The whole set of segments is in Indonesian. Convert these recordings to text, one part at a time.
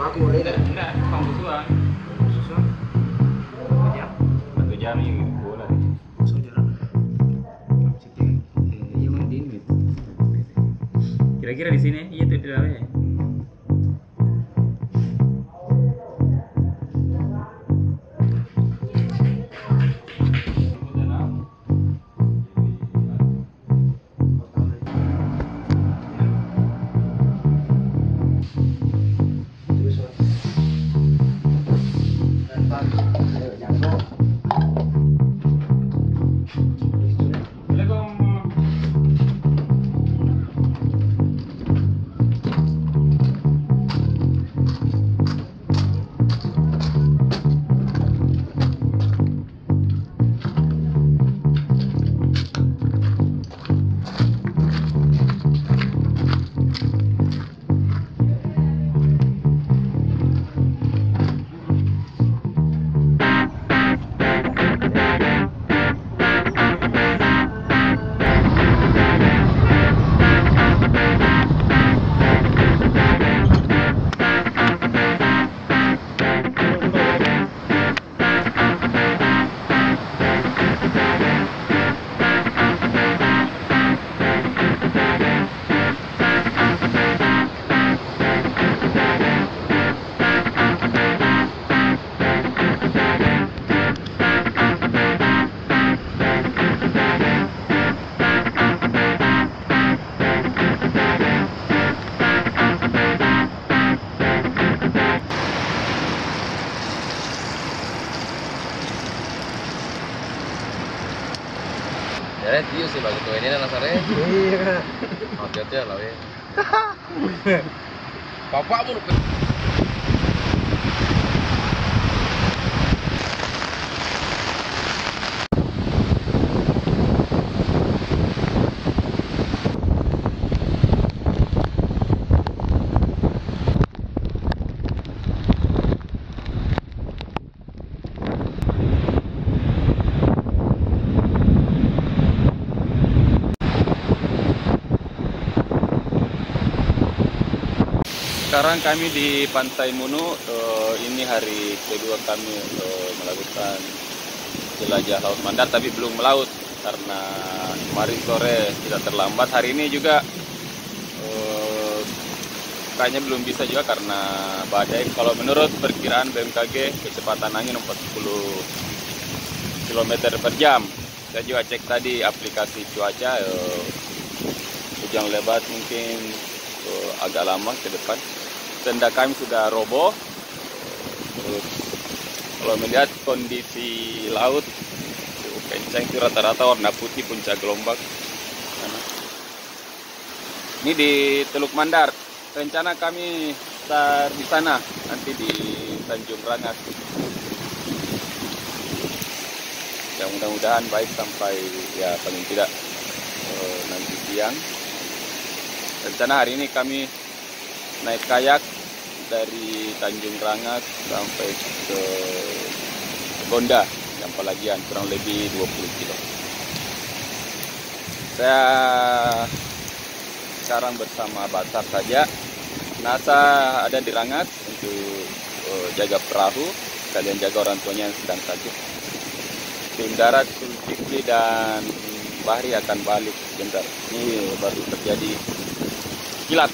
Aku boleh Enggak, pembusuan. susun. 1 jam ini bola. Saudara. Iya mana di ini? Kira-kira di sini iya tuh di dalamnya. Ya, dia sih bagi tuh ini nasare. Iya. Hati-hati lah we. Bapakmu Sekarang kami di Pantai Munu. Ini hari kedua kami melakukan jelajah Laut Mandar, tapi belum melaut karena kemarin sore tidak terlambat. Hari ini juga kayaknya belum bisa juga karena badai. Kalau menurut perkiraan BMKG kecepatan angin 40 km per jam. Saya juga cek tadi aplikasi cuaca, hujan lebat mungkin agak lama ke depan. Tenda kami sudah roboh. Terus kalau melihat kondisi laut kencang itu rata-rata warna putih puncak gelombang. Ini di Teluk Mandar. Rencana kami start di sana nanti di Tanjung Rangas. Ya mudah-mudahan baik sampai ya paling tidak nanti siang. Rencana hari ini kami naik kayak dari Tanjung Rangas sampai ke Gonda yang Pelagian, kurang lebih 20 kilo. Saya sekarang bersama Basar saja. NASA ada di Rangas untuk jaga perahu, kalian jaga orang tuanya yang sedang sakit. Tim darat Zulkifli dan Bahri akan balik sebentar. Ini baru terjadi kilat.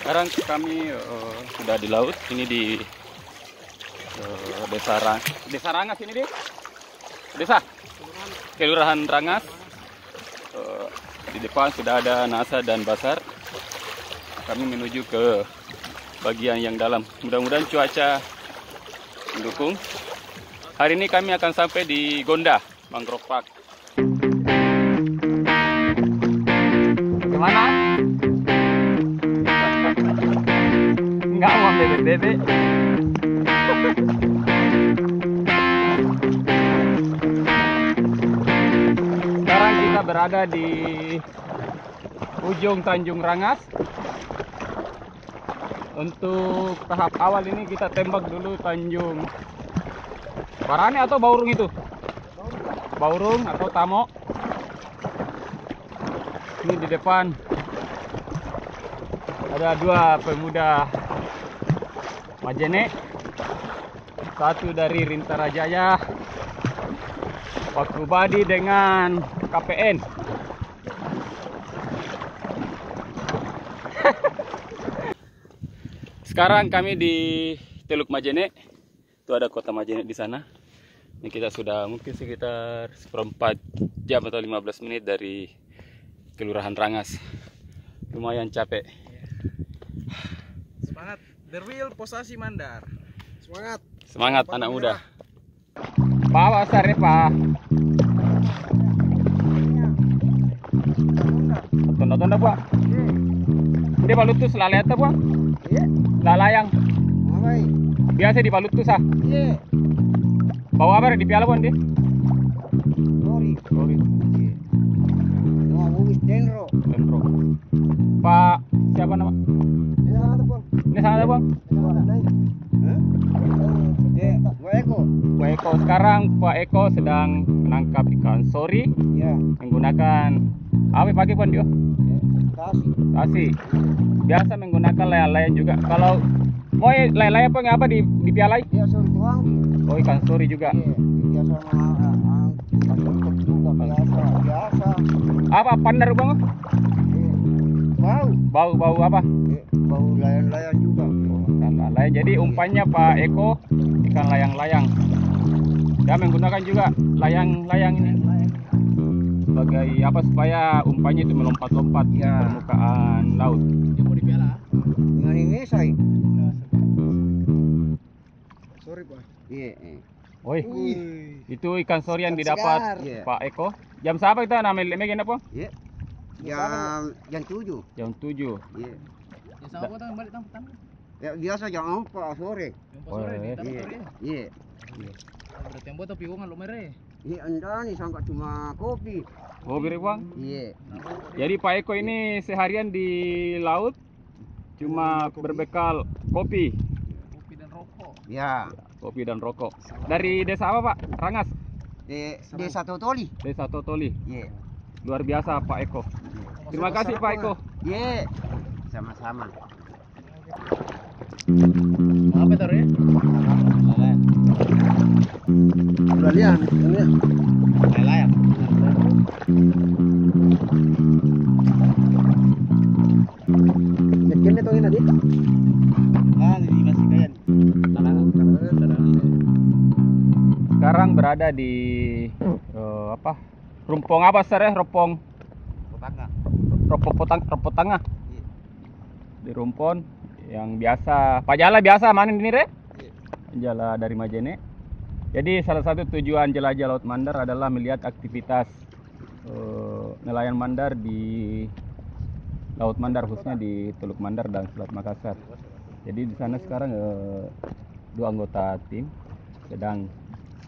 Sekarang kami sudah di laut. Ini di Desa Rangas ini deh. Desa Kelurahan Rangas. Di depan sudah ada NASA dan Basar. Kami menuju ke bagian yang dalam. Mudah-mudahan cuaca mendukung. Hari ini kami akan sampai di Gonda, Mangrove Park. Gimana? Nggak mau bebek-bebek. Sekarang kita berada di ujung Tanjung Rangas. Untuk tahap awal ini kita tembak dulu Tanjung Barani atau Baurung itu? Baurung atau Tamo. Ini di depan ada dua pemuda Majene, satu dari Rintarajaya, Pak Kubadi dengan KPN. Sekarang kami di Teluk Majene. Itu ada kota Majene di sana. Ini kita sudah mungkin sekitar seperempat jam atau 15 menit dari Kelurahan Rangas. Lumayan capek. Semangat, the real posasi Mandar. Semangat. Semangat anak muda. Pak Wasar ya Pak. Tonda-tonda Pak. Dia balutus laleta Pak. Lalayang. Biasa di balutus ah. Bawa apa di piala Pak dia? Lori. Dendro. Pak siapa nama? Ini sana Bang. Pak Eko. Sekarang Pak Eko sedang menangkap ikan sori. Menggunakan apa pakai Bang dia? Kasih. Biasa menggunakan layang-layang juga. Kalau mau layang-layang apa di piala? Oh ikan sori juga. Apa pandar Bang? Bau apa? Bau layang-layang juga. Ikan layang. Jadi umpannya Pak Eko ikan layang-layang. Dia menggunakan juga layang-layang ini sebagai apa supaya umpannya itu melompat-lompat di permukaan laut. Dia mau di piala. Dengan ini saya. Sorry Pak. Iya. Woi, itu ikan sori yang didapat Pak Eko. Jam berapa kita namanya apa? Iya. Jam 7. Jam 7. Iya. Ya sama potong balik tang. Ya biasa jam 4 sore. Yang pas sore di Iya. sore. Iya. Berarti yang botol piungan lo mere. Iya anda nih sangka cuma kopi. Oh, beri Bang. Iya. Jadi Pak Eko ini seharian di laut cuma berbekal kopi. Kopi dan rokok. Ya. Kopi dan rokok. Dari desa apa Pak? Rangas. Desa Totoli. Desa Totoli. Iya. Luar biasa Pak Eko. Terima kasih Pak Eko. Iya. Sama-sama. Apa taruh ya? Udah lihat, Layang. Yakin itu ini tadi? Di masih kayan. Sekarang berada di Rumpong apa sere? Ropong tengah. Di Rumpon yang biasa Pak Jala biasa manin ini Re? Jala dari Majene. Jadi salah satu tujuan jelajah Laut Mandar adalah melihat aktivitas nelayan Mandar di Laut Mandar, khususnya di Teluk Mandar dan Selat Makassar. Jadi di sana sekarang dua anggota tim sedang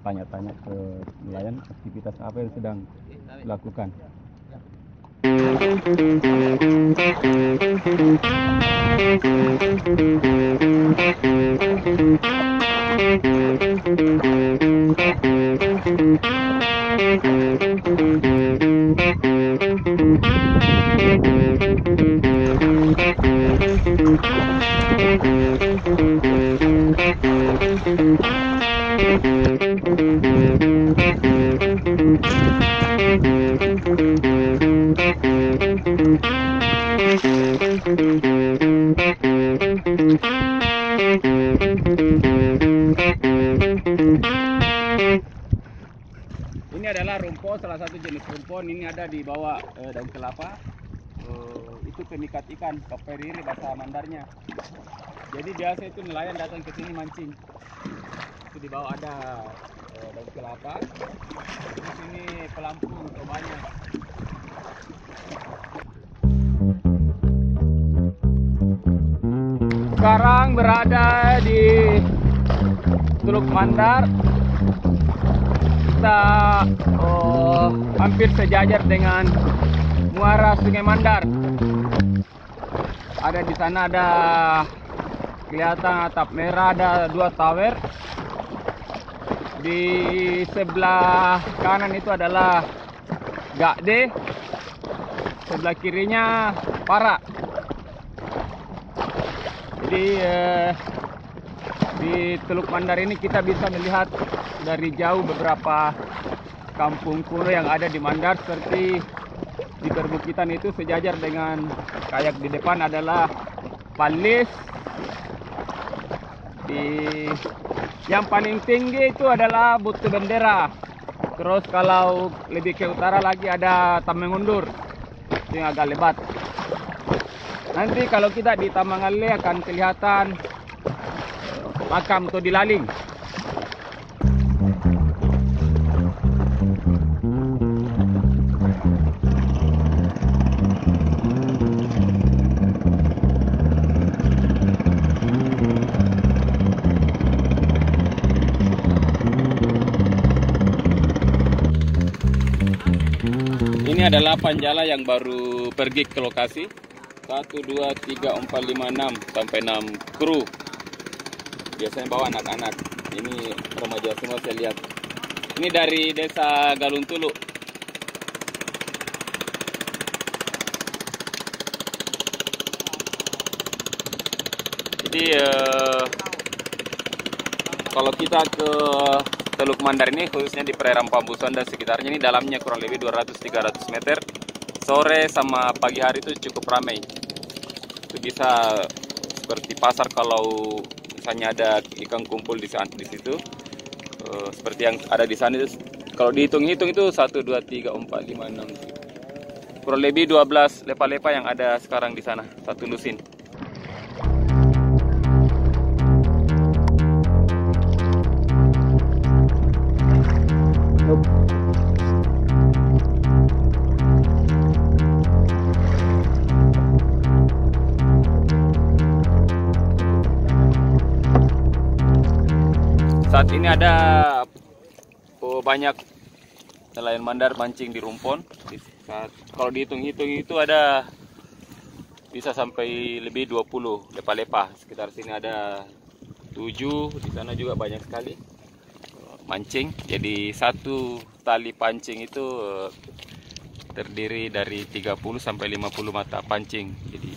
tanya-tanya ke nelayan aktivitas apa yang sedang dilakukan. Ini adalah rumpon, salah satu jenis rumpon. Ini ada di bawah daun kelapa. Itu pemikat ikan, kaperiri bahasa Mandarnya. Jadi biasa itu nelayan datang ke sini mancing. Itu di bawah ada daun kelapa. Di sini pelampung banyak. sekarang berada di Teluk Mandar. Kita hampir sejajar dengan muara Sungai Mandar. Ada di sana ada kelihatan atap merah, ada 2 tower. Di sebelah kanan itu adalah Gakde, sebelah kirinya Para. Jadi di Teluk Mandar ini kita bisa melihat dari jauh beberapa kampung kuno yang ada di Mandar, seperti di perbukitan itu sejajar dengan kayak di depan adalah Palis. Di yang paling tinggi itu adalah Butuh Bendera. Terus kalau lebih ke utara lagi ada Tamengundur yang agak lebat. Nanti kalau kita di Tamangale akan kelihatan makam Todi Laling. Ini adalah panjala yang baru pergi ke lokasi. 1, 2, 3, 4, 5, 6 sampai 6 kru. Biasanya bawa anak-anak. Ini remaja semua saya lihat. Ini dari desa Galuntulu. Jadi kalau kita ke Teluk Mandar ini, khususnya di perairan Pambusan dan sekitarnya, ini dalamnya kurang lebih 200-300 meter. Sore sama pagi hari itu cukup ramai. Itu bisa seperti pasar kalau misalnya ada ikan kumpul di situ. Seperti yang ada di sana itu, kalau dihitung-hitung itu 1, 2, 3, 4, 5, 6. Kurang lebih 12 lepa-lepa yang ada sekarang di sana, satu lusin. Saat ini ada banyak nelayan Mandar mancing di Rumpon. Kalau dihitung-hitung itu ada bisa sampai lebih 20 lepa-lepa. Sekitar sini ada 7, di sana juga banyak sekali mancing. Jadi satu tali pancing itu terdiri dari 30 sampai 50 mata pancing. Jadi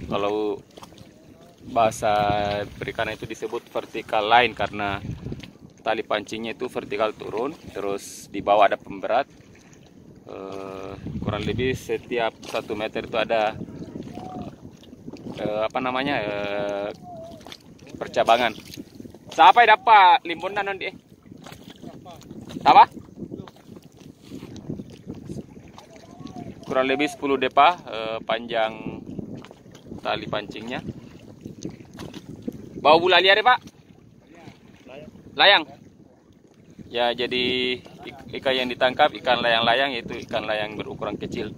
kalau bahasa perikanan itu disebut vertical line karena tali pancingnya itu vertikal turun, terus di bawah ada pemberat. Kurang lebih setiap 1 meter itu ada percabangan. Siapa yang dapat limbunan nanti? Apa? Kurang lebih 10 depa panjang tali pancingnya. Bawa bola liar ya, Pak? Layang. Ya, jadi ikan yang ditangkap ikan layang-layang, yaitu ikan layang berukuran kecil.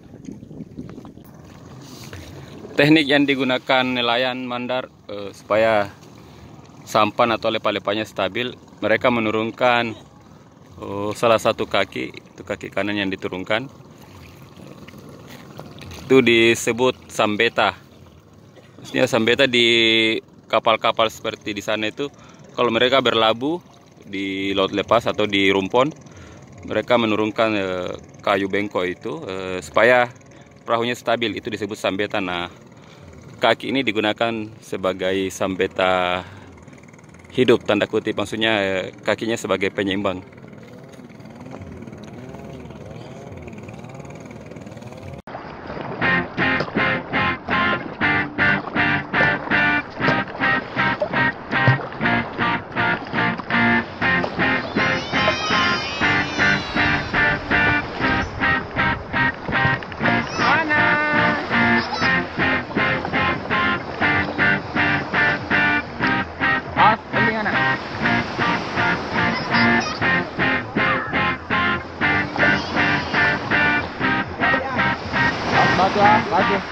Teknik yang digunakan nelayan Mandar supaya sampan atau lepa-lepanya stabil, mereka menurunkan salah satu kaki, itu kaki kanan yang diturunkan. Itu disebut sambeta. Maksudnya sambeta di kapal-kapal seperti di sana itu, kalau mereka berlabuh di laut lepas atau di Rumpon, mereka menurunkan kayu bengkok itu supaya perahunya stabil, itu disebut sambeta. Nah, kaki ini digunakan sebagai sambeta hidup, tanda kutip, maksudnya kakinya sebagai penyeimbang.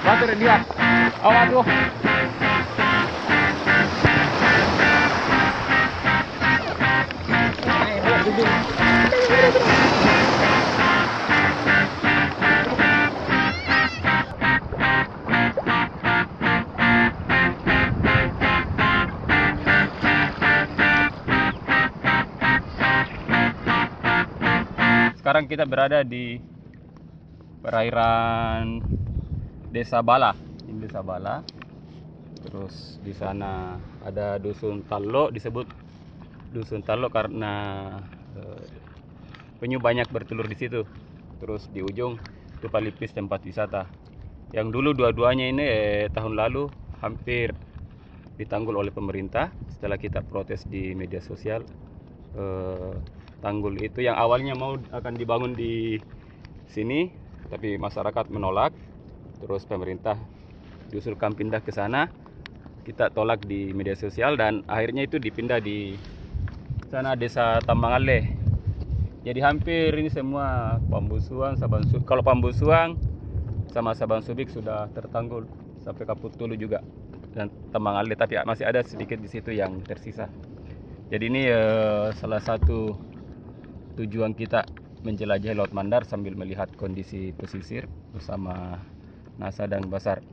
Batu dia. Oh, batu. sekarang kita berada di perairan Desa Bala. Ini Desa Bala. Terus di sana ada dusun Talo, disebut dusun Talo karena penyu banyak bertelur di situ. Terus di ujung itu Palipis, tempat wisata. Yang dulu dua-duanya ini tahun lalu hampir ditanggul oleh pemerintah setelah kita protes di media sosial. Tanggul itu yang awalnya akan dibangun di sini, tapi masyarakat menolak. Terus pemerintah diusulkan pindah ke sana. Kita tolak di media sosial dan akhirnya itu dipindah di sana Desa Tambangaleh. Jadi hampir ini semua Pambusuang, Sabang Subik. Kalau Pambusuang sama Sabang Subik sudah tertanggul sampai Kaput Tulu juga dan Tambangaleh, tapi masih ada sedikit di situ yang tersisa. Jadi ini salah satu tujuan kita menjelajahi Laut Mandar sambil melihat kondisi pesisir bersama NASA dan Basar.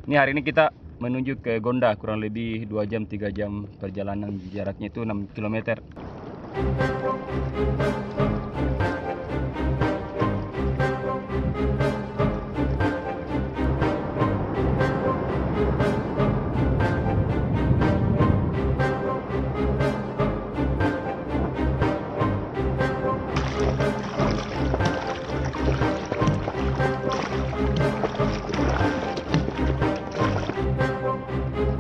Ini hari ini kita menuju ke Gonda, kurang lebih 2 jam 3 jam perjalanan, jaraknya itu 6 km.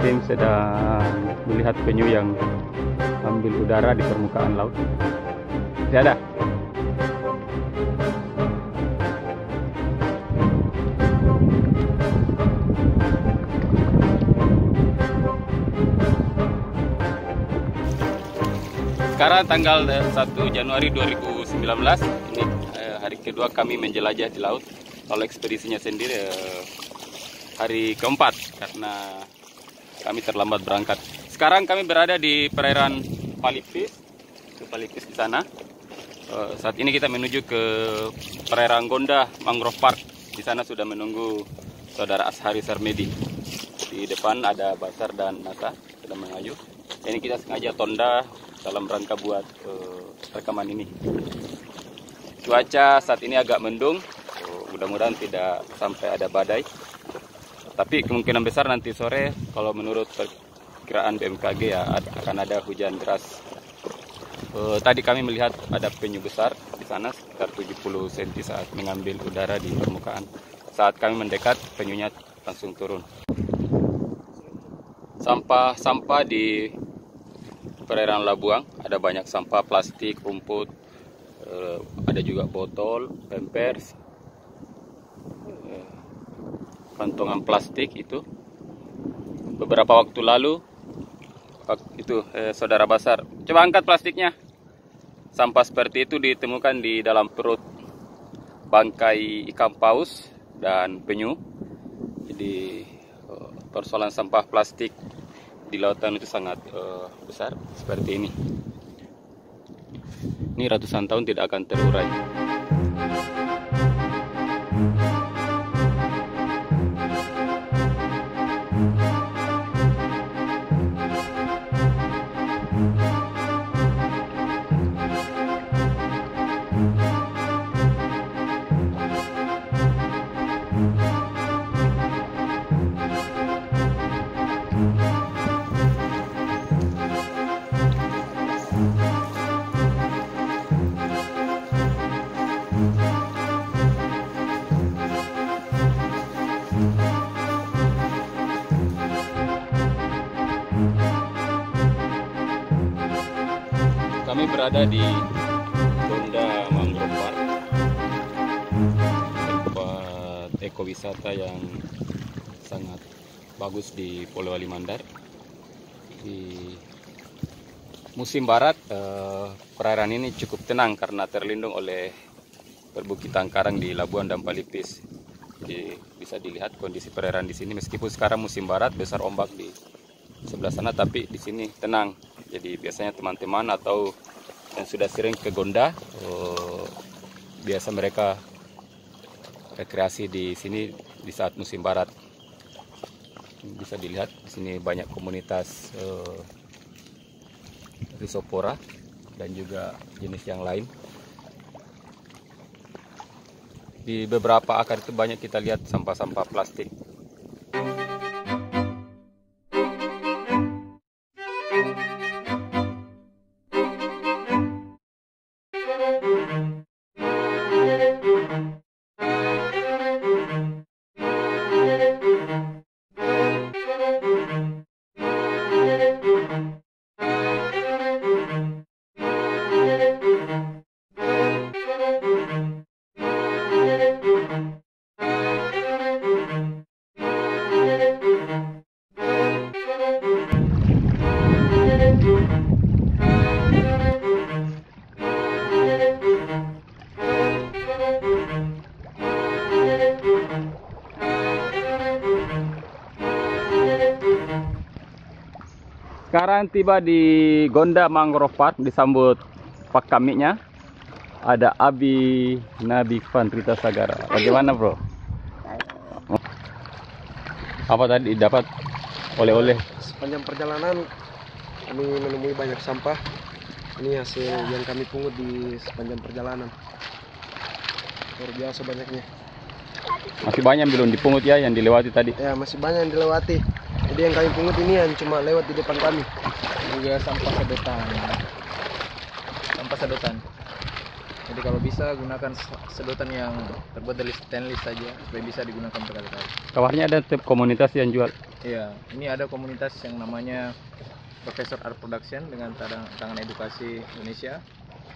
Tim sedang melihat penyu yang ambil udara di permukaan laut. Tidak ada. Sekarang tanggal 1 Januari 2019, ini hari kedua kami menjelajah di laut. Kalau ekspedisinya sendiri hari keempat karena kami terlambat berangkat. Sekarang kami berada di perairan Palipis, Palipis di sana. Saat ini kita menuju ke perairan Gonda Mangrove Park. Di sana sudah menunggu saudara Ashari Sarmedi. Di depan ada Basar dan Nata sedang mengayuh. Ini kita sengaja tonda dalam rangka buat rekaman ini. Cuaca saat ini agak mendung. Mudah-mudahan tidak sampai ada badai. Tapi kemungkinan besar nanti sore kalau menurut perkiraan BMKG ya akan ada hujan deras. Tadi kami melihat ada penyu besar di sana sekitar 70 cm saat mengambil udara di permukaan. Saat kami mendekat penyunya langsung turun. Sampah di perairan Labuang ada banyak sampah plastik, rumput, ada juga botol, pampers, kantongan plastik itu. Beberapa waktu lalu itu saudara Basar, coba angkat plastiknya. Sampah seperti itu ditemukan di dalam perut bangkai ikan paus dan penyu. Jadi persoalan sampah plastik di lautan itu sangat besar seperti ini. Ini ratusan tahun tidak akan terurai. Kami berada di Gonda Mangrove Park, tempat ekowisata yang sangat bagus di Polewali Mandar. Di musim barat, perairan ini cukup tenang karena terlindung oleh perbukitan karang di Labuan dan Palipis. Jadi bisa dilihat kondisi perairan di sini, meskipun sekarang musim barat besar ombak di sebelah sana, tapi di sini tenang. Jadi biasanya teman-teman atau yang sudah sering ke Gonda, biasa mereka rekreasi di sini di saat musim barat. Bisa dilihat di sini banyak komunitas Rhizopora dan juga jenis yang lain. Di beberapa akar itu banyak kita lihat sampah-sampah plastik. Sekarang tiba di Gonda Mangrove Park, disambut Pak Kamiknya. Ada Abi Nabi Fantrita Sagara. Bagaimana bro? Apa tadi dapat oleh-oleh? Sepanjang perjalanan kami menemui banyak sampah. Ini hasil yang kami pungut di sepanjang perjalanan. Luar biasa banyaknya. Masih banyak belum dipungut ya yang dilewati tadi? Ya, masih banyak yang dilewati. Jadi yang kami pungut ini yang cuma lewat di depan kami. Juga sampah sedotan. Sampah sedotan. Jadi kalau bisa gunakan sedotan yang terbuat dari stainless saja supaya bisa digunakan berkali-kali. Kawarnya ada komunitas yang jual. Iya, ini ada komunitas yang namanya Profesor Art Production dengan tangan edukasi Indonesia.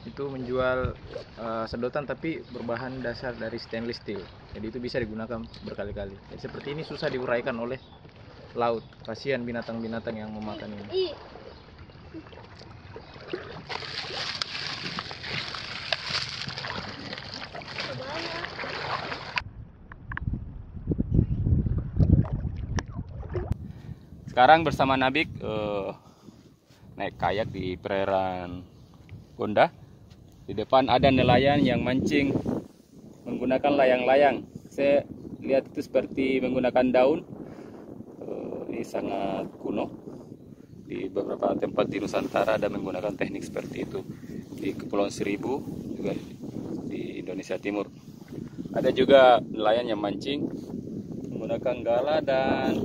Itu menjual sedotan tapi berbahan dasar dari stainless steel. Jadi itu bisa digunakan berkali-kali. Jadi seperti ini susah diuraikan oleh laut. Kasihan binatang-binatang yang memakan ini. Sekarang bersama Nabik naik kayak di perairan Gonda. Di depan ada nelayan yang mancing menggunakan layang-layang. Saya lihat itu seperti menggunakan daun. Ini sangat kuno. Di beberapa tempat di Nusantara ada menggunakan teknik seperti itu. Di Kepulauan Seribu, juga di Indonesia Timur. Ada juga nelayan yang mancing menggunakan gala dan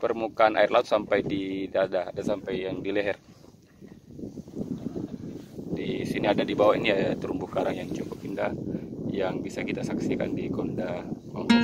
permukaan air laut sampai di dada, ada sampai yang di leher. Di sini ada di bawah ini ada terumbu karang yang cukup indah yang bisa kita saksikan di Gonda Mangrove.